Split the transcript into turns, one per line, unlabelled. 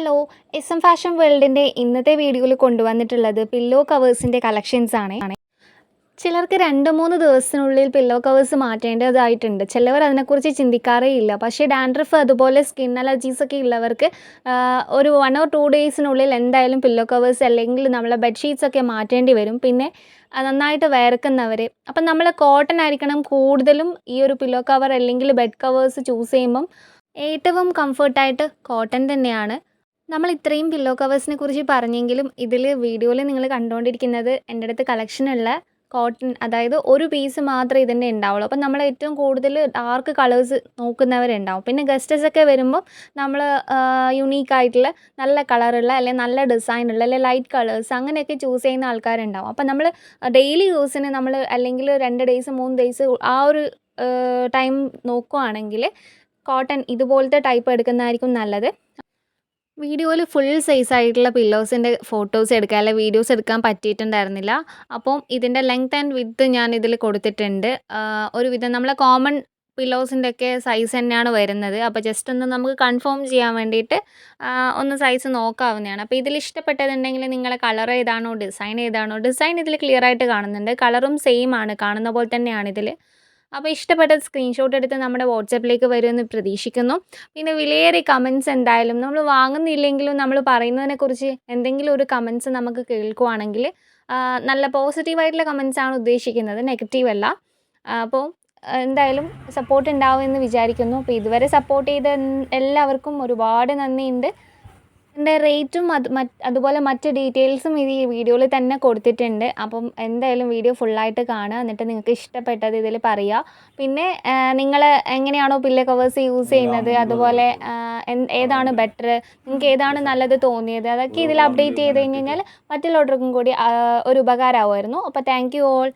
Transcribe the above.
Hello S M fashion വേൾഡിൻ്റെ ഇന്നത്തെ വീഡിയോയിൽ കൊണ്ടുവന്നിട്ടുള്ളത് പില്ലോ കവേഴ്സിൻ്റെ കളക്ഷൻസ് ആണ്. ചിലർക്ക് 2-3 ദിവസത്തിനുള്ളിൽ പില്ലോ കവേഴ്സ് മാറ്റേണ്ടതായിട്ടുണ്ട്. ചിലവർ അതിനെക്കുറിച്ച് ചിന്തിക്കാറേ ഇല്ല. പക്ഷേ ഡാൻഡ്രഫ് അതുപോലെ സ്കിൻ അലർജീസ് ഒക്കെ ഉള്ളവർക്ക് ഒരു 1 or 2 ഡേയ്സിനുള്ളിൽ എന്തായാലും പില്ലോ കവേഴ്സ് അല്ലെങ്കിൽ നമ്മളെ ബെഡ്ഷീറ്റ്സ് ഒക്കെ മാറ്റേണ്ടി വരും. പിന്നെ നന്നായിട്ട് വിയർക്കുന്നവർ, അപ്പം നമ്മൾ കോട്ടൺ ആയിരിക്കണം കൂടുതലും ഈ ഒരു പില്ലോ കവർ അല്ലെങ്കിൽ ബെഡ് കവേഴ്സ് ചൂസ് ചെയ്യുമ്പം ഏറ്റവും കംഫർട്ടായിട്ട് കോട്ടൺ തന്നെയാണ്. നമ്മൾ ഇത്രയും പില്ലോ കവേഴ്സിനെ കുറിച്ച് പറഞ്ഞെങ്കിലും ഇതിൽ വീഡിയോയിൽ നിങ്ങൾ കണ്ടുകൊണ്ടിരിക്കുന്നത് എൻ്റെ അടുത്ത് കളക്ഷനുള്ള കോട്ടൺ, അതായത് ഒരു പീസ് മാത്രമേ ഇതിൻ്റെ ഉണ്ടാവുള്ളൂ. അപ്പം നമ്മൾ ഏറ്റവും കൂടുതൽ ഡാർക്ക് കളേഴ്സ് നോക്കുന്നവരുണ്ടാവും. പിന്നെ ഗസ്റ്റസ് ഒക്കെ വരുമ്പോൾ നമ്മൾ യുണീക്കായിട്ടുള്ള നല്ല കളറുള്ള അല്ലെങ്കിൽ നല്ല ഡിസൈനുള്ള അല്ലെങ്കിൽ ലൈറ്റ് കളേഴ്സ് അങ്ങനെയൊക്കെ ചൂസ് ചെയ്യുന്ന ആൾക്കാരുണ്ടാവും. അപ്പം നമ്മൾ ഡെയിലി യൂസിന് നമ്മൾ അല്ലെങ്കിൽ 2 ഡേയ്സ് 3 ഡേയ്സ് ആ ഒരു ടൈം നോക്കുകയാണെങ്കിൽ കോട്ടൺ ഇതുപോലത്തെ ടൈപ്പ് എടുക്കുന്നതായിരിക്കും നല്ലത്. വീഡിയോയിൽ ഫുൾ സൈസ് ആയിട്ടുള്ള പില്ലോസിൻ്റെ ഫോട്ടോസ് എടുക്കാൻ അല്ലെങ്കിൽ വീഡിയോസ് എടുക്കാൻ പറ്റിയിട്ടുണ്ടായിരുന്നില്ല. അപ്പം ഇതിൻ്റെ ലെങ്ത് ആൻഡ് വിഡ്ത്ത് ഞാൻ ഇതിൽ കൊടുത്തിട്ടുണ്ട്. ഒരുവിധം നമ്മളെ കോമൺ പില്ലോസിൻ്റെ ഒക്കെ സൈസ് തന്നെയാണ് വരുന്നത്. അപ്പോൾ ജസ്റ്റ് ഒന്ന് നമുക്ക് കൺഫേം ചെയ്യാൻ വേണ്ടിയിട്ട് ഒന്ന് സൈസ് നോക്കാവുന്നതാണ്. അപ്പോൾ ഇതിൽ ഇഷ്ടപ്പെട്ടതുണ്ടെങ്കിൽ നിങ്ങളെ കളർ ഏതാണോ ഡിസൈൻ ഇതിൽ ക്ലിയർ ആയിട്ട് കാണുന്നുണ്ട്. കളറും സെയിം ആണ്, കാണുന്ന പോലെ തന്നെയാണ് ഇതിൽ. അപ്പോൾ ഇഷ്ടപ്പെട്ട സ്ക്രീൻഷോട്ട് എടുത്ത് നമ്മുടെ വാട്സാപ്പിലേക്ക് വരുമെന്ന് പ്രതീക്ഷിക്കുന്നു. പിന്നെ വിലയേറിയ കമൻറ്റ്സ് എന്തായാലും നമ്മൾ വാങ്ങുന്നില്ലെങ്കിലും നമ്മൾ പറയുന്നതിനെക്കുറിച്ച് എന്തെങ്കിലും ഒരു കമൻറ്റ്സ് നമുക്ക് കേൾക്കുവാണെങ്കിൽ നല്ല പോസിറ്റീവായിട്ടുള്ള കമൻറ്റ്സാണ് ഉദ്ദേശിക്കുന്നത്, നെഗറ്റീവ് അല്ല. അപ്പോൾ എന്തായാലും സപ്പോർട്ട് ഉണ്ടാവുമെന്ന് വിചാരിക്കുന്നു. അപ്പോൾ ഇതുവരെ സപ്പോർട്ട് ചെയ്ത എല്ലാവർക്കും ഒരുപാട് നന്ദിയുണ്ട്. ഇതിൻ്റെ റേറ്റും അതുപോലെ മറ്റ് ഡീറ്റെയിൽസും ഈ വീഡിയോയിൽ തന്നെ കൊടുത്തിട്ടുണ്ട്. അപ്പം എന്തായാലും വീഡിയോ ഫുള്ളായിട്ട് കാണുക, എന്നിട്ട് നിങ്ങൾക്ക് ഇഷ്ടപ്പെട്ടത് ഇതിൽ പറയുക. പിന്നെ നിങ്ങൾ എങ്ങനെയാണോ പില്ലോ കവേഴ്സ് യൂസ് ചെയ്യുന്നത്, അതുപോലെ ഏതാണ് ബെറ്റർ, നിങ്ങൾക്ക് ഏതാണ് നല്ലത് തോന്നിയത്, അതൊക്കെ ഇതിൽ അപ്ഡേറ്റ് ചെയ്ത് കഴിഞ്ഞ് കഴിഞ്ഞാൽ മറ്റുള്ളവർക്കും കൂടി ഒരു ഉപകാരമാവുമായിരുന്നു. അപ്പോൾ താങ്ക് യു ഓൾ.